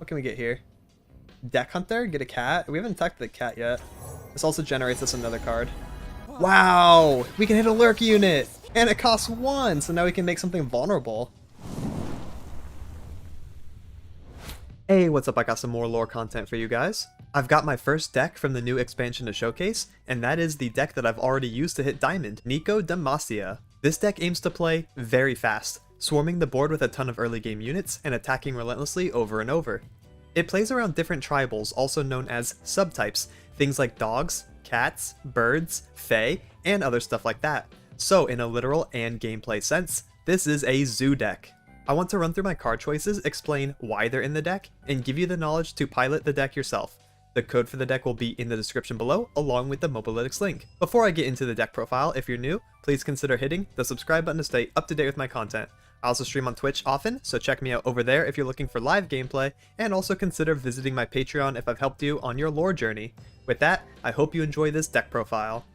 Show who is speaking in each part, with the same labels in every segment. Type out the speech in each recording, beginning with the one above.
Speaker 1: What can we get here? Deck Hunter, get a cat. We haven't attacked the cat yet. This also generates us another card. Wow! We can hit a lurk unit! And it costs 1, so now we can make something vulnerable. Hey, what's up? I got some more lore content for you guys. I've got my first deck from the new expansion to showcase, and that is the deck that I've already used to hit Diamond, Neeko Demacia. This deck aims to play very fast, swarming the board with a ton of early game units and attacking relentlessly over and over. It plays around different tribals, also known as subtypes, things like dogs, cats, birds, fae, and other stuff like that. So in a literal and gameplay sense, this is a zoo deck. I want to run through my card choices, explain why they're in the deck, and give you the knowledge to pilot the deck yourself. The code for the deck will be in the description below, along with the Mobalytics link. Before I get into the deck profile, if you're new, please consider hitting the subscribe button to stay up to date with my content. I also stream on Twitch often, so check me out over there if you're looking for live gameplay, and also consider visiting my Patreon if I've helped you on your lore journey. With that, I hope you enjoy this deck profile.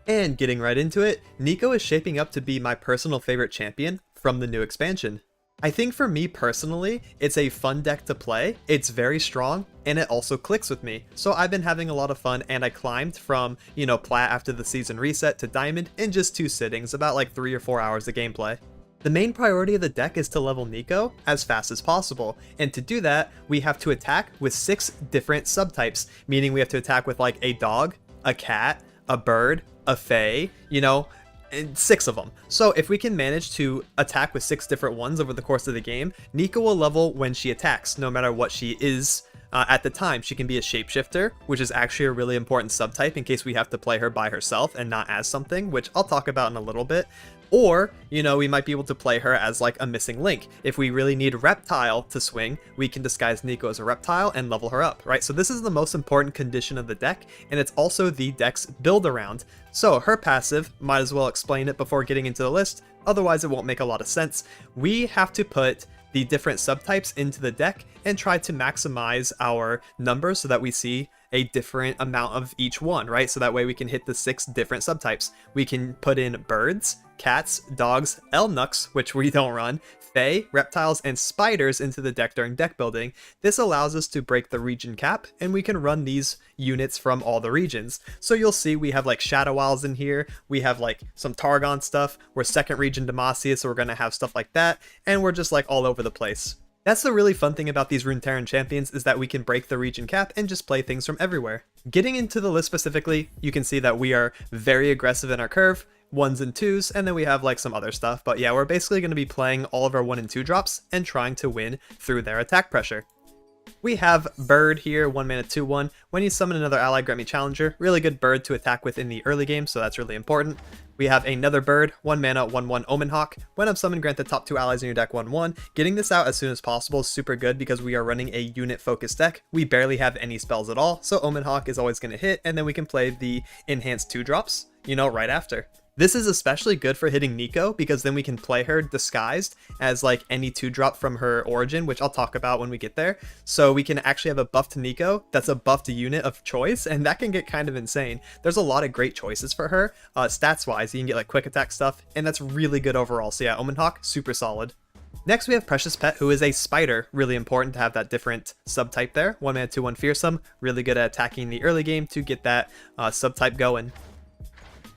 Speaker 1: And getting right into it, Neeko is shaping up to be my personal favorite champion from the new expansion. I think for me personally, it's a fun deck to play, it's very strong, and it also clicks with me. So I've been having a lot of fun, and I climbed from, plat after the season reset to diamond in just 2 sittings, about like 3 or 4 hours of gameplay. The main priority of the deck is to level Neeko as fast as possible, and to do that, we have to attack with 6 different subtypes, meaning we have to attack with like a dog, a cat, a bird, a fae, and 6 of them. So if we can manage to attack with 6 different ones over the course of the game, Neeko will level when she attacks, no matter what she is at the time. She can be a shapeshifter, which is actually a really important subtype in case we have to play her by herself and not as something, which I'll talk about in a little bit. Or, we might be able to play her as like a missing link. If we really need reptile to swing, we can disguise Neeko as a reptile and level her up, right? So this is the most important condition of the deck, and it's also the deck's build around. So her passive, might as well explain it before getting into the list, otherwise it won't make a lot of sense. We have to put the different subtypes into the deck and try to maximize our numbers so that we see a different amount of each one, right? So that way we can hit the 6 different subtypes. We can put in birds, cats, dogs, elnuks, which we don't run, fae, reptiles, and spiders into the deck during deck building. This allows us to break the region cap, and we can run these units from all the regions. So you'll see we have like Shadow Owls in here, we have like some Targon stuff, we're 2nd region Demacia, so we're gonna have stuff like that, and we're just like all over the place. That's the really fun thing about these Runeterran champions, is that we can break the region cap and just play things from everywhere. Getting into the list specifically, you can see that we are very aggressive in our curve, 1s and 2s, and then we have like some other stuff. But yeah, we're basically going to be playing all of our 1 and 2 drops and trying to win through their attack pressure. We have Bird here, 1 mana 2/1. When you summon another ally, grant me Challenger. Really good bird to attack with in the early game, so that's really important. We have another bird, 1 mana 1/1 Omen Hawk. When I'm summoned, grant the top 2 allies in your deck 1/1. Getting this out as soon as possible is super good because we are running a unit focused deck. We barely have any spells at all, so Omen Hawk is always going to hit, and then we can play the enhanced 2 drops, right after. This is especially good for hitting Neeko because then we can play her disguised as like any 2-drop from her origin, which I'll talk about when we get there. So we can actually have a buff to Neeko that's a buffed unit of choice, and that can get kind of insane. There's a lot of great choices for her. Stats wise, you can get like quick attack stuff, and that's really good overall. So yeah, Omen Hawk, super solid. Next we have Precious Pet, who is a spider. Really important to have that different subtype there. 1 mana 2/1 Fearsome, really good at attacking the early game to get that subtype going.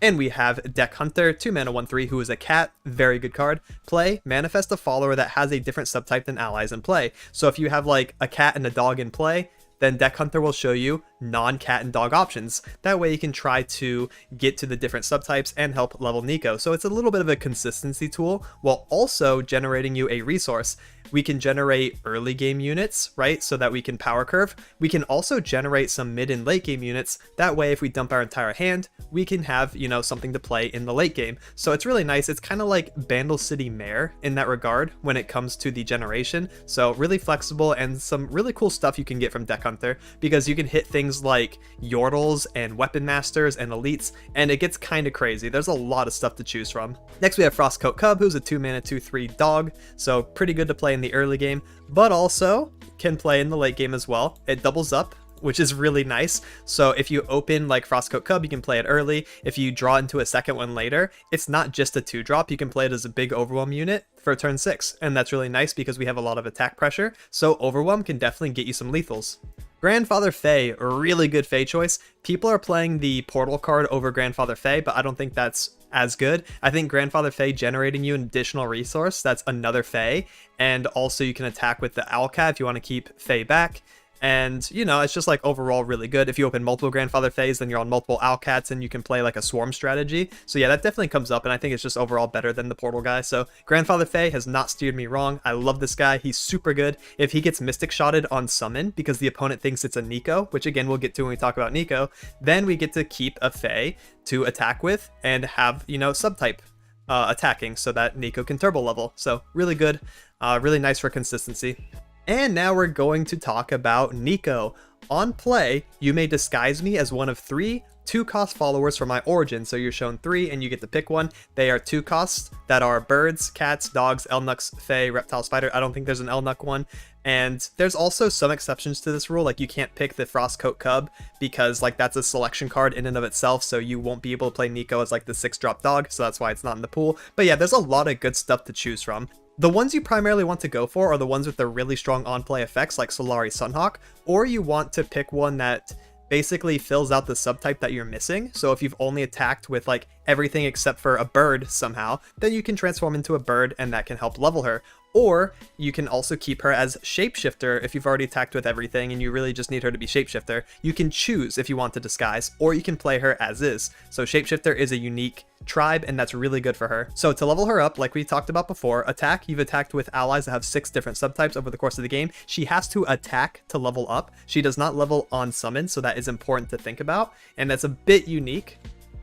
Speaker 1: And we have Deck Hunter, 2 mana 1/3, who is a cat, very good card. Play, manifest a follower that has a different subtype than allies in play. So if you have like a cat and a dog in play, then Deck Hunter will show you non-cat and dog options. That way you can try to get to the different subtypes and help level Neeko. So it's a little bit of a consistency tool while also generating you a resource. We can generate early game units, right? So that we can power curve. We can also generate some mid and late game units. That way, if we dump our entire hand, we can have, something to play in the late game. So it's really nice. It's kind of like Bandle City Mare in that regard when it comes to the generation. So really flexible and some really cool stuff you can get from Deck Hunter because you can hit things like Yordles and Weapon Masters and Elites, and it gets kind of crazy. There's a lot of stuff to choose from. Next, we have Frostcoat Cub, who's a 2 mana 2/3 dog. So pretty good to play in the early game, but also can play in the late game as well. It doubles up which is really nice. So if you open like Frostcoat Cub, you can play it early. If you draw into a second one later, it's not just a 2-drop. You can play it as a big Overwhelm unit for turn 6. And that's really nice because we have a lot of attack pressure. So Overwhelm can definitely get you some lethals. Grandfather Fae, a really good Fae choice. People are playing the Portal card over Grandfather Fae, but I don't think that's as good. I think Grandfather Fae generating you an additional resource, that's another Fae, and also you can attack with the Owlcat if you want to keep Fae back. And, you know, it's just like overall really good. If you open multiple Grandfather Faes, then you're on multiple Owlcats and you can play like a swarm strategy. So yeah, that definitely comes up, and I think it's just overall better than the Portal guy. So Grandfather Fae has not steered me wrong. I love this guy. He's super good. If he gets Mystic Shotted on summon because the opponent thinks it's a Neeko, which again we'll get to when we talk about Neeko, then we get to keep a Fae to attack with and have, you know, subtype attacking so that Neeko can turbo level. So really good, really nice for consistency. And now we're going to talk about Neeko. On play, you may disguise me as one of 3 2-cost followers from my origin. So you're shown 3 and you get to pick one. They are 2 costs that are birds, cats, dogs, Elnuks, Fae, reptile, spider. I don't think there's an Elnuk one. And there's also some exceptions to this rule, like you can't pick the Frostcoat Cub because like that's a selection card in and of itself, so you won't be able to play Neeko as like the 6-drop dog, so that's why it's not in the pool. But yeah, there's a lot of good stuff to choose from. The ones you primarily want to go for are the ones with the really strong on-play effects like Solari Sunhawk, or you want to pick one that basically fills out the subtype that you're missing. So if you've only attacked with like everything except for a bird somehow, then you can transform into a bird and that can help level her. Or you can also keep her as Shapeshifter if you've already attacked with everything and you really just need her to be Shapeshifter. You can choose if you want to disguise, or you can play her as is. So Shapeshifter is a unique tribe and that's really good for her. So to level her up, like we talked about before, attack, you've attacked with allies that have 6 different subtypes over the course of the game. She has to attack to level up. She does not level on summon, so that is important to think about, and that's a bit unique.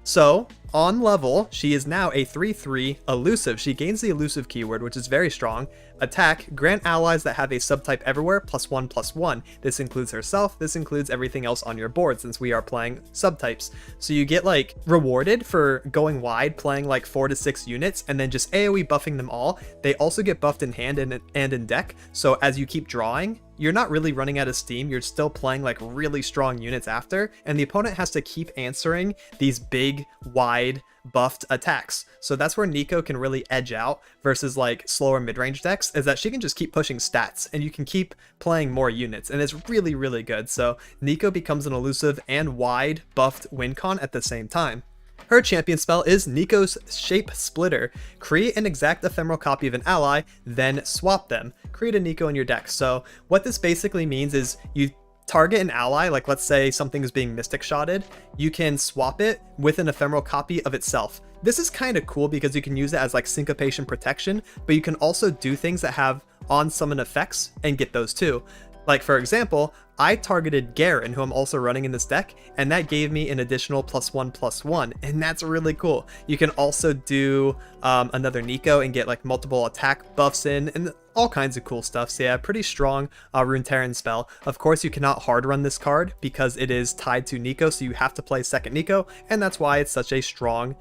Speaker 1: So, on level, she is now a 3/3 elusive. She gains the elusive keyword, which is very strong. Attack, grant allies that have a subtype everywhere +1/+1. This includes herself, this includes everything else on your board since we are playing subtypes. So you get like rewarded for going wide, playing like 4 to 6 units, and then just AoE buffing them all. They also get buffed in hand and in deck, so as you keep drawing, you're not really running out of steam, you're still playing like really strong units after, and the opponent has to keep answering these big, wide, buffed attacks. So that's where Neeko can really edge out versus like slower mid-range decks, is that she can just keep pushing stats and you can keep playing more units, and it's really, really good. So Neeko becomes an elusive and wide buffed win con at the same time. Her champion spell is Neeko's Shape Splitter. Create an exact ephemeral copy of an ally, then swap them. Create a Neeko in your deck. So what this basically means is you target an ally, like let's say something is being Mystic Shotted, you can swap it with an ephemeral copy of itself. This is kind of cool because you can use it as like syncopation protection, but you can also do things that have on summon effects and get those too. Like for example, I targeted Garen, who I'm also running in this deck, and that gave me an additional +1/+1, and that's really cool. You can also do another Neeko and get like multiple attack buffs in, and all kinds of cool stuff. So yeah, pretty strong Runeterra spell. Of course, you cannot hard run this card because it is tied to Neeko, so you have to play second Neeko, and that's why it's such a strong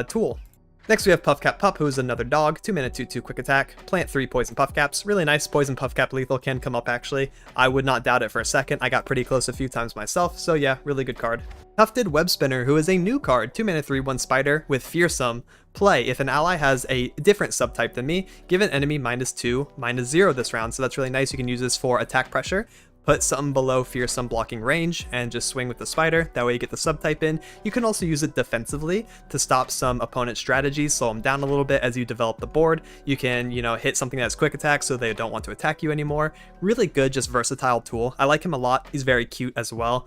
Speaker 1: tool. Next we have Puffcap Pup, who is another dog, 2-mana 2/2 quick attack, plant 3 poison Puffcaps. Really nice. Poison Puffcap lethal can come up actually. I would not doubt it for a second. I got pretty close a few times myself, so yeah, really good card. Tufted Web Spinner, who is a new card, 2-mana 3/1 spider with Fearsome. Play, if an ally has a different subtype than me, give an enemy -2, -0 this round, so that's really nice. You can use this for attack pressure. Put something below Fearsome blocking range and just swing with the spider. That way you get the subtype in. You can also use it defensively to stop some opponent strategies, slow them down a little bit as you develop the board. You can, you know, hit something that's quick attack so they don't want to attack you anymore. Really good, just versatile tool. I like him a lot. He's very cute as well.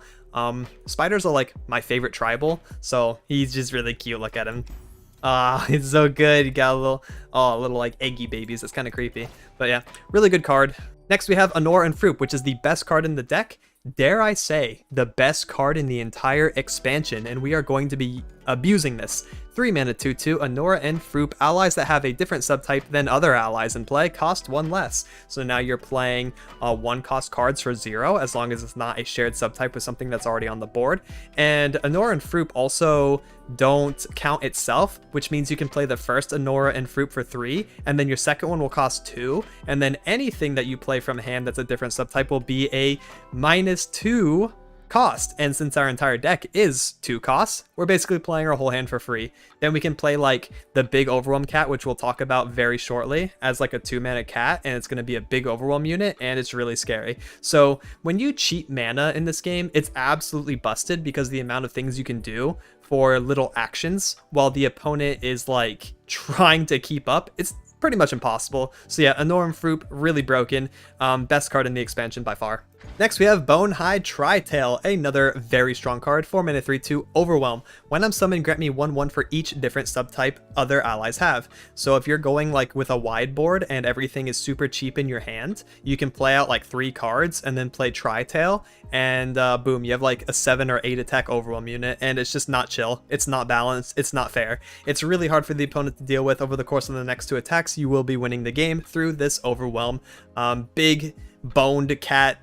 Speaker 1: Spiders are like my favorite tribal, so he's just really cute. Look at him. He's so good. You got a little like eggy babies. That's kind of creepy. But yeah, really good card. Next we have Anora and Fruip, which is the best card in the deck. Dare I say, the best card in the entire expansion, and we are going to be abusing this. 3-mana 2/2, Anora and Fruip. Allies that have a different subtype than other allies in play cost 1 less. So now you're playing 1-cost cards for 0, as long as it's not a shared subtype with something that's already on the board. And Anora and Fruip also don't count itself, which means you can play the first Anora and Fruip for 3, and then your second one will cost 2, and then anything that you play from hand that's a different subtype will be a -2 cost, and since our entire deck is 2 costs, we're basically playing our whole hand for free. Then we can play like the big Overwhelm cat, which we'll talk about very shortly, as like a 2-mana cat, and it's going to be a big Overwhelm unit, and it's really scary. So when you cheat mana in this game, it's absolutely busted because the amount of things you can do for little actions while the opponent is like trying to keep up, it's pretty much impossible. So yeah, Anoran Fruit, really broken. Best card in the expansion by far. Next, we have Bonehide Tritail, another very strong card, 4 mana 3/2 Overwhelm. When I'm summoned, grant me 1/1 for each different subtype other allies have. So if you're going like with a wide board and everything is super cheap in your hand, you can play out like 3 cards and then play Tritail, and boom, you have like a 7 or 8 attack Overwhelm unit, and it's just not chill. It's not balanced. It's not fair. It's really hard for the opponent to deal with. Over the course of the next 2 attacks, you will be winning the game through this Overwhelm. Big boned cat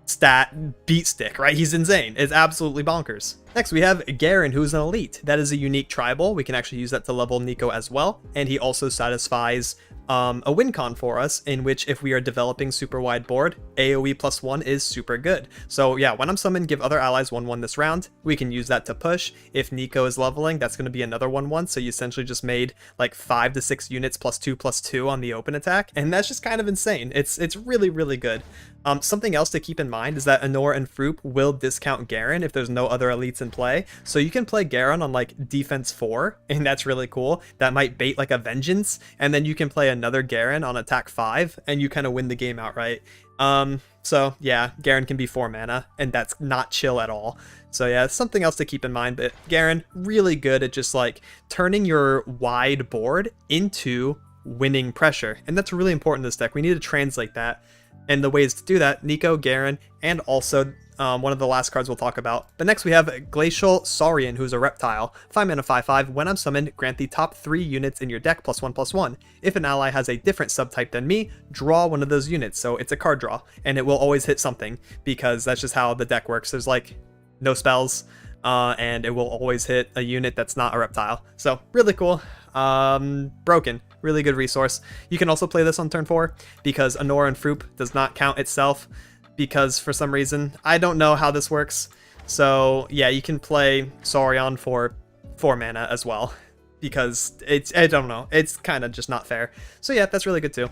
Speaker 1: stat beat stick, right? He's insane. It's absolutely bonkers. Next, we have Garen, who's an elite. That is a unique tribal. We can actually use that to level Neeko as well. And he also satisfies a win con for us, in which if we are developing super wide board, AoE +1 is super good. So yeah, when I'm summoned, give other allies 1/1 this round. We can use that to push. If Neeko is leveling, that's going to be another 1/1. So you essentially just made like 5 to 6 units +2/+2 on the open attack. And that's just kind of insane. It's really, really good. Something else to keep in mind is that Anor and Frup will discount Garen if there's no other elites in play. So you can play Garen on like defense 4, and that's really cool. That might bait like a Vengeance, and then you can play another Garen on attack 5, and you kind of win the game outright. So yeah, Garen can be 4 mana, and that's not chill at all. So yeah, it's something else to keep in mind, but Garen, really good at just like turning your wide board into winning pressure, and that's really important in this deck. We need to translate that. And the ways to do that, Neeko, Garen, and also one of the last cards we'll talk about. But next we have Glacial Saurian, who's a reptile. 5 mana 5/5. When I'm summoned, grant the top 3 units in your deck +1/+1. If an ally has a different subtype than me, draw one of those units. So it's a card draw, and it will always hit something, because that's just how the deck works. There's like no spells, and it will always hit a unit that's not a reptile. So really cool. Broken. Really good resource. You can also play this on turn 4 because Anor and Frup does not count itself, because for some reason, I don't know how this works. So yeah, you can play Saurian for 4 mana as well, because I don't know, it's kind of just not fair. So yeah, that's really good too.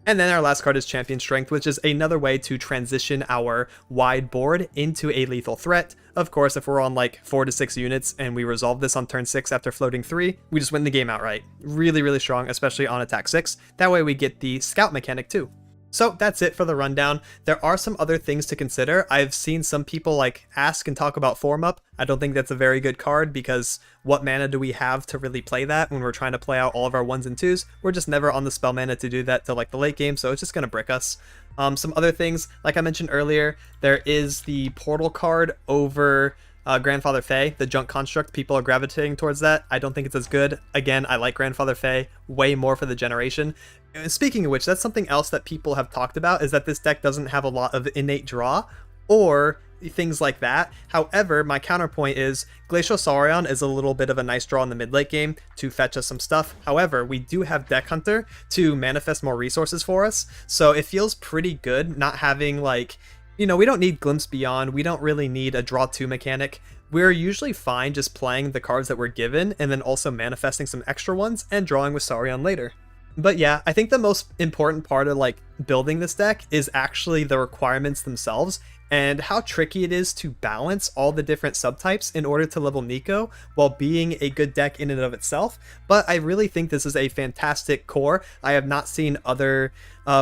Speaker 1: And then our last card is Champion Strength, which is another way to transition our wide board into a lethal threat. Of course, if we're on like 4 to 6 units and we resolve this on turn 6 after floating 3, we just win the game outright. Really, really strong, especially on attack 6. That way we get the scout mechanic too. So that's it for the rundown. There are some other things to consider. I've seen some people like ask and talk about Form Up. I don't think that's a very good card, because what mana do we have to really play that when we're trying to play out all of our 1s and 2s? We're just never on the spell mana to do that till like the late game, so it's just going to brick us. Some other things, like I mentioned earlier, there is the portal card over Grandfather Fae, the junk construct. People are gravitating towards that. I don't think it's as good. Again, I like Grandfather Fae way more for the generation. And speaking of which, that's something else that people have talked about, is that this deck doesn't have a lot of innate draw or things like that. However, my counterpoint is Glacial Saurian is a little bit of a nice draw in the mid-late game to fetch us some stuff. However, we do have Deck Hunter to manifest more resources for us, so it feels pretty good not having like, you know, we don't need Glimpse Beyond, we don't really need a draw 2 mechanic. We're usually fine just playing the cards that we're given and then also manifesting some extra ones and drawing with Saurian later. But yeah, I think the most important part of like building this deck is actually the requirements themselves, and how tricky it is to balance all the different subtypes in order to level Neeko while being a good deck in and of itself. But I really think this is a fantastic core. I have not seen other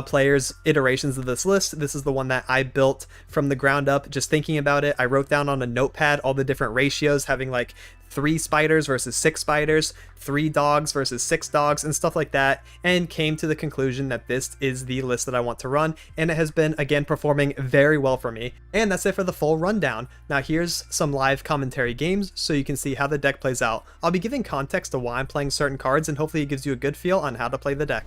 Speaker 1: players' iterations of this list. This is the one that I built from the ground up. Just thinking about it, I wrote down on a notepad all the different ratios, having like 3 spiders versus 6 spiders, 3 dogs versus 6 dogs, and stuff like that, and came to the conclusion that this is the list that I want to run, and it has been, again, performing very well for me. And that's it for the full rundown. Now here's some live commentary games so you can see how the deck plays out. I'll be giving context to why I'm playing certain cards, and hopefully it gives you a good feel on how to play the deck.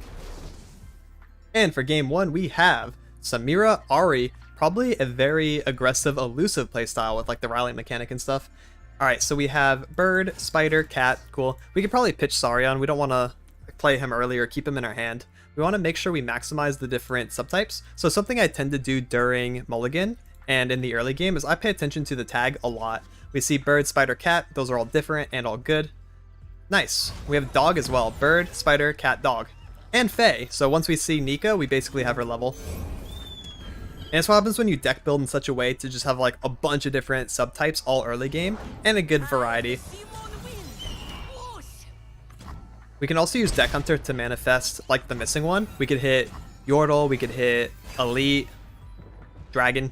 Speaker 1: And for game 1, we have Samira, Ahri, probably a very aggressive, elusive playstyle with like the rally mechanic and stuff. Alright, so we have bird, spider, cat, cool. We could probably pitch Saurian. We don't want to play him early or keep him in our hand. We want to make sure we maximize the different subtypes. So something I tend to do during Mulligan and in the early game is I pay attention to the tag a lot. We see bird, spider, cat. Those are all different and all good. Nice. We have dog as well. Bird, spider, cat, dog. And Fae. So once we see Neeko, we basically have her level. And it's what happens when you deck build in such a way to just have like a bunch of different subtypes all early game and a good variety. We can also use Deck Hunter to manifest like the missing one. We could hit Yordle, we could hit Elite, Dragon.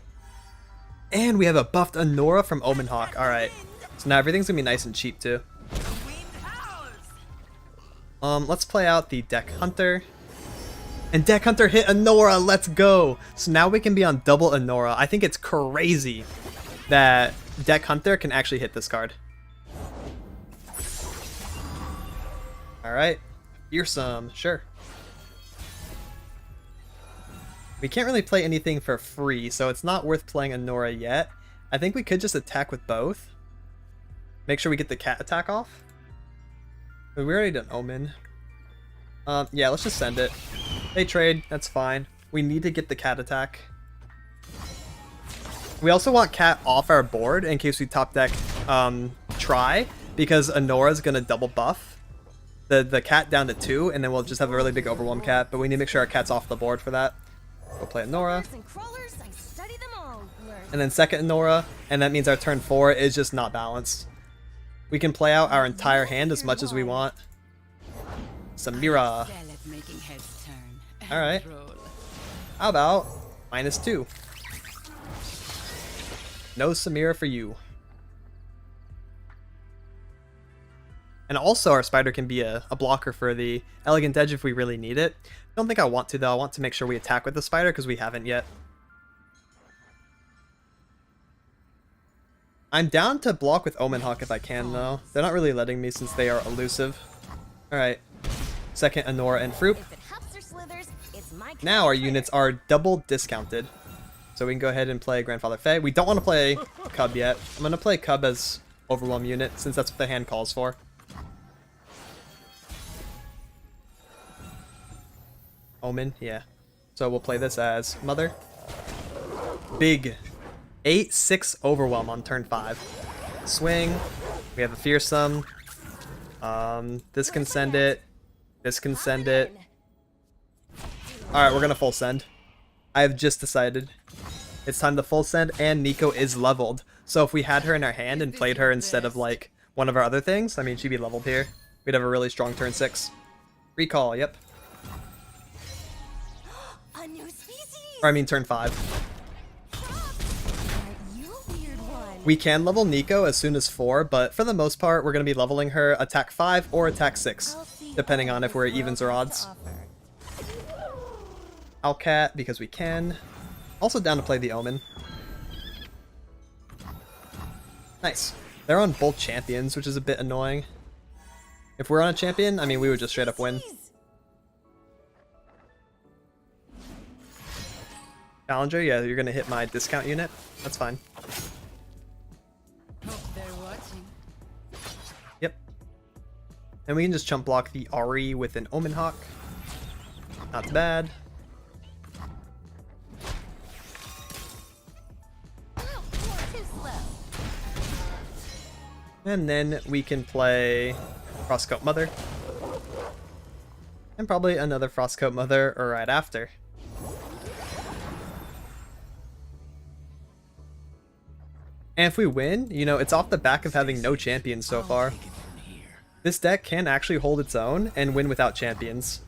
Speaker 1: And we have a buffed Anora from Omen Hawk. Alright. So now everything's gonna be nice and cheap too. Let's play out the Deck Hunter. And Deck Hunter hit Anora, let's go! So now we can be on double Anora. I think it's crazy that Deck Hunter can actually hit this card. Alright, fearsome, sure. We can't really play anything for free, so it's not worth playing Anora yet. I think we could just attack with both. Make sure we get the cat attack off. We already done Omen. Yeah, let's just send it. They trade, that's fine. We need to get the cat attack. We also want cat off our board in case we top deck try, because Anora's gonna double buff the cat down to 2, and then we'll just have a really big overwhelm cat, but we need to make sure our cat's off the board for that. We'll play Anora. And then second Anora, and that means our turn 4 is just not balanced. We can play out our entire hand as much as we want. Samira. Alright. How about -2? No Samira for you. And also our spider can be a blocker for the Elegant Edge if we really need it. I don't think I want to though. I want to make sure we attack with the spider because we haven't yet. I'm down to block with Omen Hawk if I can though. They're not really letting me since they are elusive. Alright. Second Anora and Fruit. Now our units are double discounted. So we can go ahead and play Grandfather Fae. We don't want to play Cub yet. I'm going to play Cub as Overwhelm unit since that's what the hand calls for. Omen, yeah. So we'll play this as Mother. Big 8/6 Overwhelm on turn 5. Swing. We have a Fearsome. This can send it. This can send it. Alright, we're gonna full send. I have just decided. It's time to full send, and Neeko is leveled. So if we had her in our hand and played her instead of like one of our other things, I mean, she'd be leveled here. We'd have a really strong turn 6. Recall, yep.
Speaker 2: A new species.
Speaker 1: Or I mean turn 5. We can level Neeko as soon as 4, but for the most part, we're going to be leveling her attack 5 or attack 6, depending on if we're evens or odds. Owlcat, because we can. Also down to play the Omen. Nice. They're on both champions, which is a bit annoying. If we're on a champion, I mean, we would just straight up win. Challenger, yeah, you're going to hit my discount unit. That's fine. Yep. And we can just chump block the Ahri with an Omen Hawk. Not bad. And then we can play Frostcoat Mother. And probably another Frostcoat Mother or right after. And if we win, you know, it's off the back of having no champions so far. This deck can actually hold its own and win without champions,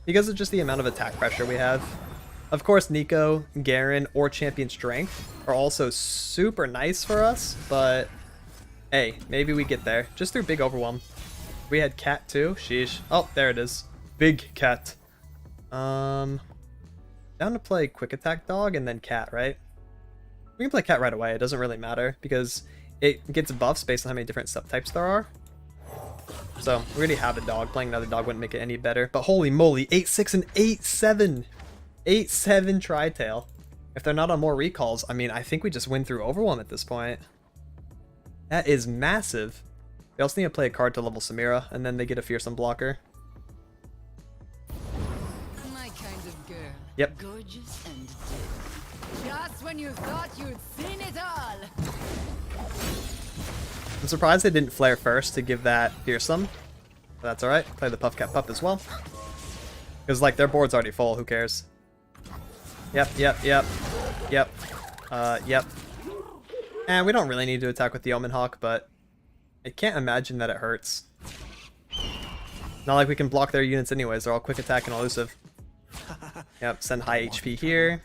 Speaker 1: because of just the amount of attack pressure we have. Of course, Neeko, Garen, or Champion Strength are also super nice for us, but hey, maybe we get there just through big overwhelm. We had Cat too. Sheesh. Oh, there it is. Big Cat. Down to play Quick Attack Dog and then Cat, right? We can play Cat right away. It doesn't really matter because it gets buffs based on how many different subtypes there are. So we already have a dog. Playing another dog wouldn't make it any better. But holy moly, 8/6 and 8/7. 8/7 Tri-Tail. If they're not on more recalls, I mean, I think we just win through Overwhelm at this point. That is massive. They also need to play a card to level Samira, and then they get a Fearsome blocker.
Speaker 2: My kind of girl.
Speaker 1: Yep.
Speaker 2: Gorgeous and dead. Just when you thought you'd seen it all.
Speaker 1: I'm surprised they didn't flare first to give that fearsome. But that's alright. Play the Puff Cat Pup as well. Because, like, their board's already full. Who cares? Yep. Yep. And we don't really need to attack with the Omen Hawk, but I can't imagine that it hurts. Not like we can block their units anyways. They're all quick attack and elusive. Yep, send high HP here.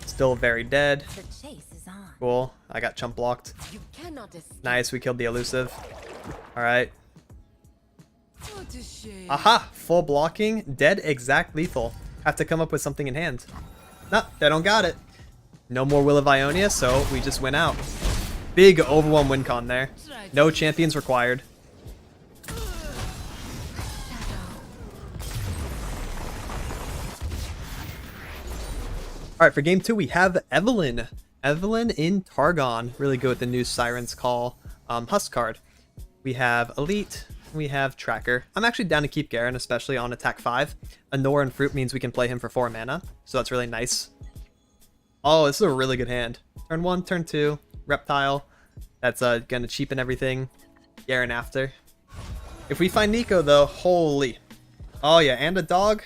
Speaker 1: Still very dead.
Speaker 3: The chase is on.
Speaker 1: Cool. I got chump blocked.
Speaker 3: You cannot escape.
Speaker 1: Nice, we killed the elusive. Alright.
Speaker 2: What a shame.
Speaker 1: Aha! Full blocking. Dead exact lethal. Have to come up with something in hand. No, they don't got it. No more Will of Ionia, so we just went out. Big overwhelm win con there. No champions required. Alright, for game 2 we have Evelyn. Evelyn in Targon. Really good with the new Siren's Call Husk card. We have Elite, we have Tracker. I'm actually down to keep Garen, especially on attack 5. Anor and Fruit means we can play him for 4 mana, so that's really nice. Oh, this is a really good hand. Turn 1, turn 2, Reptile. That's gonna cheapen everything. Garen after. If we find Neeko though, holy. Oh yeah, and a dog.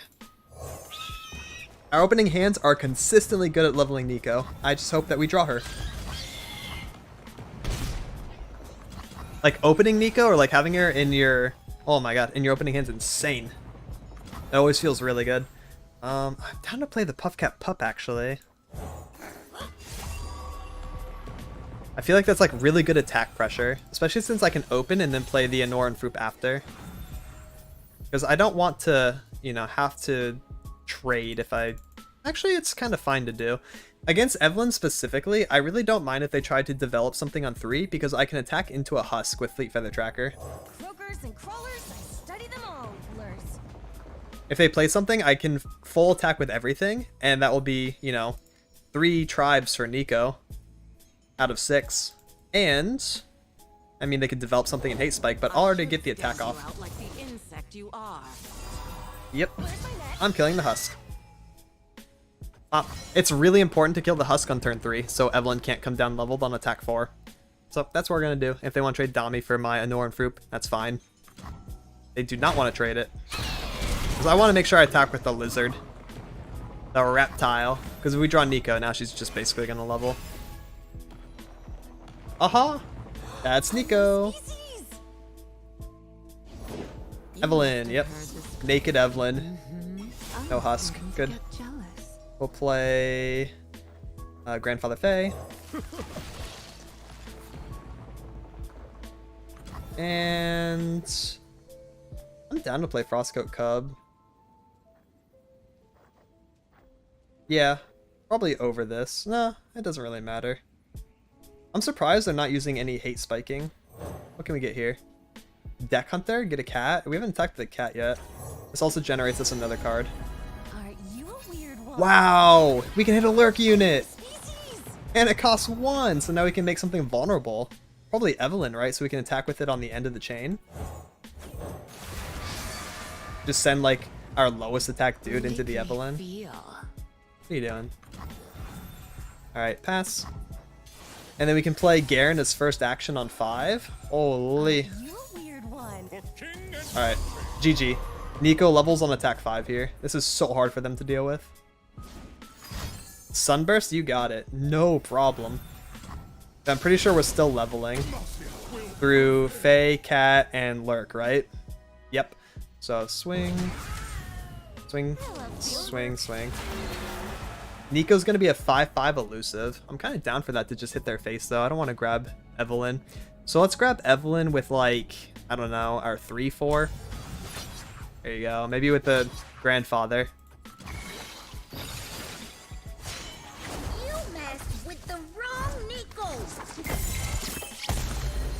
Speaker 1: Our opening hands are consistently good at leveling Neeko. I just hope that we draw her. Like opening Neeko or like having her in your... Oh my god, in your opening hand's insane. It always feels really good. I'm down to play the Puff Cat Pup actually. I feel like that's like really good attack pressure, especially since I can open and then play the Anor and Fruit after. Because I don't want to, you know, have to trade if I... Actually, it's kind of fine to do. Against Evelyn specifically, I really don't mind if they try to develop something on 3 because I can attack into a Husk with Fleet Feather Tracker.
Speaker 3: Croakers and crawlers, I study them all, Lurs.
Speaker 1: If they play something, I can full attack with everything, and that will be, you know, 3 tribes for Neeko out of 6. And, I mean, they could develop something in Hate Spike, but I'll already get the attack off.
Speaker 3: Like the insect you are.
Speaker 1: Yep, I'm killing the Husk. It's really important to kill the Husk on turn 3, so Evelyn can't come down leveled on attack 4. So that's what we're going to do. If they want to trade Dami for my Anor and Fruit, that's fine. They do not want to trade it. Because I want to make sure I attack with the Lizard. The Reptile. Because if we draw Neeko, now she's just basically going to level. Aha! That's Neeko! Evelyn, yep. Naked Evelyn. No Husk. Good. We'll play Grandfather Fae. And I'm down to play Frostcoat Cub. Yeah, probably over this. Nah, it doesn't really matter. I'm surprised they're not using any hate spiking. What can we get here? Deck Hunter, get a cat. We haven't attacked the cat yet. This also generates us another card. Wow! We can hit a lurk unit! And it costs 1, so now we can make something vulnerable. Probably Evelyn, right? So we can attack with it on the end of the chain. Just send, like, our lowest attack dude into the Evelyn. What are you doing? Alright, pass. And then we can play Garen as first action on 5. Holy. Alright, GG. Neeko levels on attack 5 here. This is so hard for them to deal with. Sunburst, you got it. No problem. I'm pretty sure we're still leveling through Fae, Cat, and Lurk, right? Yep. So swing, swing, swing, swing. Neeko's gonna be a 5/5 elusive. I'm kind of down for that to just hit their face though. I don't want to grab Evelyn. So let's grab Evelyn with like, I don't know, our 3/4. There you go. Maybe with the Grandfather.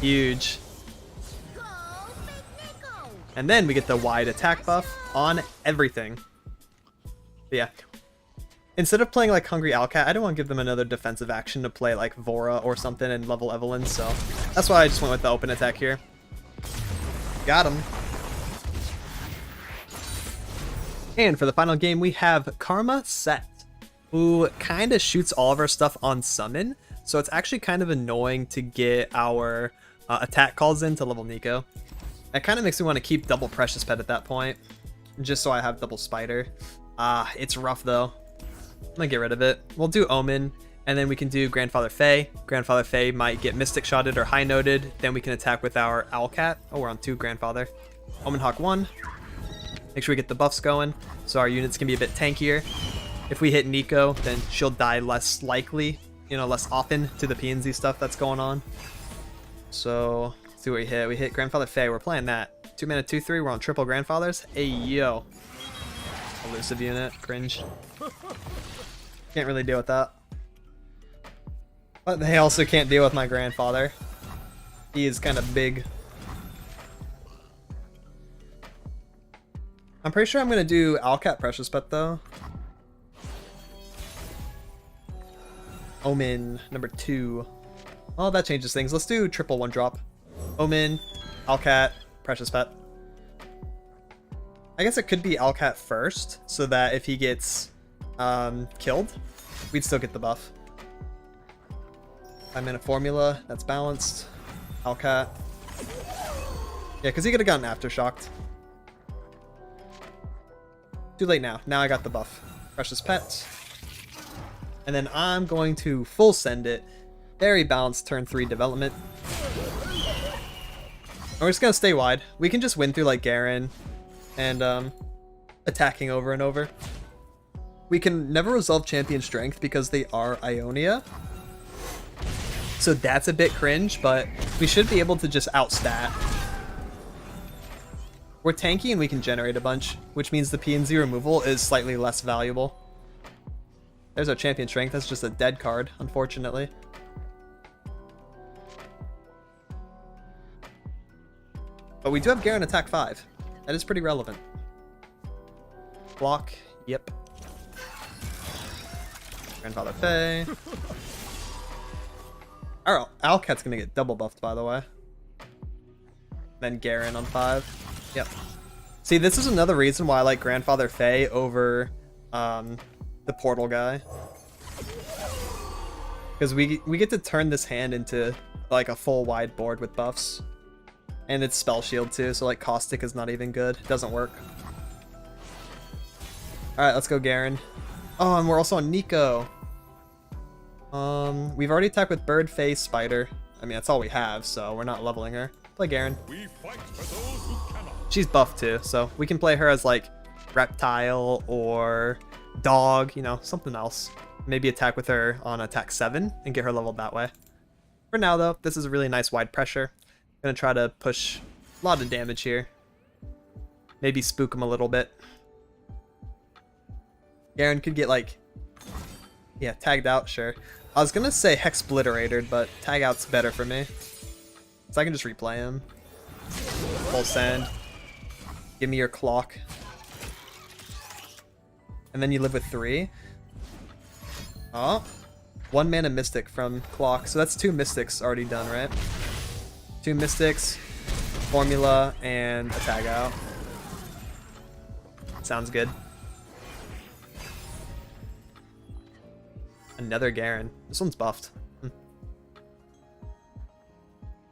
Speaker 1: Huge. And then we get the wide attack buff on everything. But yeah. Instead of playing like Hungry Owlcat, I don't want to give them another defensive action to play like Vora or something and level Evelyn, so that's why I just went with the open attack here. Got him. And for the final game, we have Karma Sett, who kind of shoots all of our stuff on summon, so it's actually kind of annoying to get our attack calls in to level Neeko. It kind of makes me want to keep double Precious Pet at that point, just so I have double Spider. It's rough though. I'm gonna get rid of it. We'll do Omen, and then we can do Grandfather Fae. Grandfather Fae might get Mystic Shotted or High Noted, then we can attack with our Owlcat. Oh, we're on 2 Grandfather. Omen Hawk 1. Make sure we get the buffs going, so our units can be a bit tankier. If we hit Neeko, then she'll die less likely, you know, less often to the PNZ stuff that's going on. So, let's see what we hit. We hit Grandfather Fae, we're playing that. 2 mana, 2/3, we're on triple Grandfathers. Hey, yo. Elusive unit, cringe. Can't really deal with that. But they also can't deal with my Grandfather. He is kind of big. I'm pretty sure I'm going to do Owlcat Precious Pet though. Omen, number 2. Oh, that changes things. Let's do triple 1-drop. Omen, Owlcat, Precious Pet. I guess it could be Owlcat first, so that if he gets killed, we'd still get the buff. 5 mana formula, that's balanced. Owlcat. Yeah, because he could have gotten Aftershocked. Too late now. Now I got the buff. Precious Pet. And then I'm going to full send it. Very balanced turn 3 development. And we're just going to stay wide. We can just win through like Garen and attacking over and over. We can never resolve champion strength because they are Ionia. So that's a bit cringe, but we should be able to just outstat. We're tanky and we can generate a bunch, which means the PNZ removal is slightly less valuable. There's our champion strength. That's just a dead card, unfortunately. But we do have Garen attack 5. That is pretty relevant. Block, yep. Grandfather Fae. Our Owlcat's gonna get double buffed, by the way. Then Garen on 5. Yep. See, this is another reason why I like Grandfather Fae over the portal guy. Because we get to turn this hand into like a full wide board with buffs. And it's spell shield too, so like Caustic is not even good. It doesn't work. Alright, let's go Garen. Oh, and we're also on Neeko. We've already attacked with Bird, Fae, Spider. I mean, that's all we have, so we're not leveling her. Play Garen.
Speaker 4: We fight for those who cannot.
Speaker 1: She's buffed too, so we can play her as like Reptile or Dog, you know, something else. Maybe attack with her on attack 7 and get her leveled that way. For now though, this is a really nice wide pressure. Gonna try to push a lot of damage here. Maybe spook him a little bit. Garen could get like, yeah, tagged out, sure. I was gonna say Hexbliterated, but tag out's better for me. So I can just replay him. Full send. Give me your clock. And then you live with 3. Oh. 1 mana Mystic from clock. So that's 2 Mystics already done, right? 2 Mystics, formula, and a tag out. Sounds good. Another Garen. This one's buffed.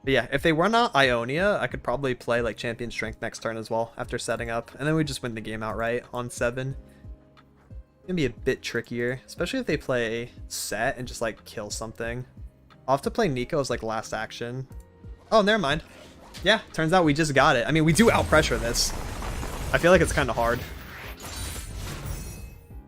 Speaker 1: But yeah, if they were not Ionia, I could probably play like Champion Strength next turn as well after setting up. And then we just win the game outright on 7. It's gonna be a bit trickier, especially if they play Sett and just like kill something. I'll have to play Neeko as like last action. Oh, never mind. Yeah, turns out we just got it. I mean, we do outpressure this. I feel like it's kind of hard.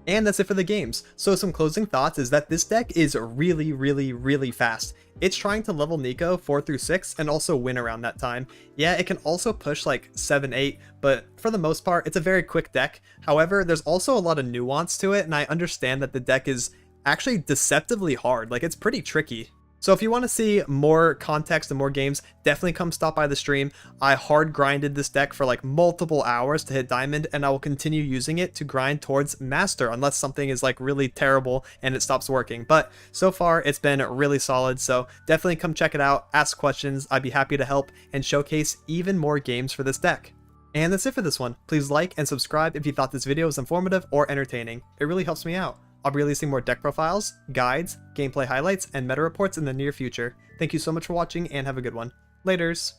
Speaker 1: And that's it for the games. So some closing thoughts is that this deck is really, really, really fast. It's trying to level Neeko 4 through 6 and also win around that time. Yeah, it can also push like 7, 8, but for the most part, it's a very quick deck. However, there's also a lot of nuance to it, and I understand that the deck is actually deceptively hard. Like, it's pretty tricky. So if you want to see more context and more games, definitely come stop by the stream. I hard grinded this deck for like multiple hours to hit Diamond, and I will continue using it to grind towards Master unless something is like really terrible and it stops working. But so far it's been really solid, so definitely come check it out, ask questions. I'd be happy to help and showcase even more games for this deck. And that's it for this one. Please like and subscribe if you thought this video was informative or entertaining. It really helps me out. I'll be releasing more deck profiles, guides, gameplay highlights, and meta reports in the near future. Thank you so much for watching and have a good one. Laters!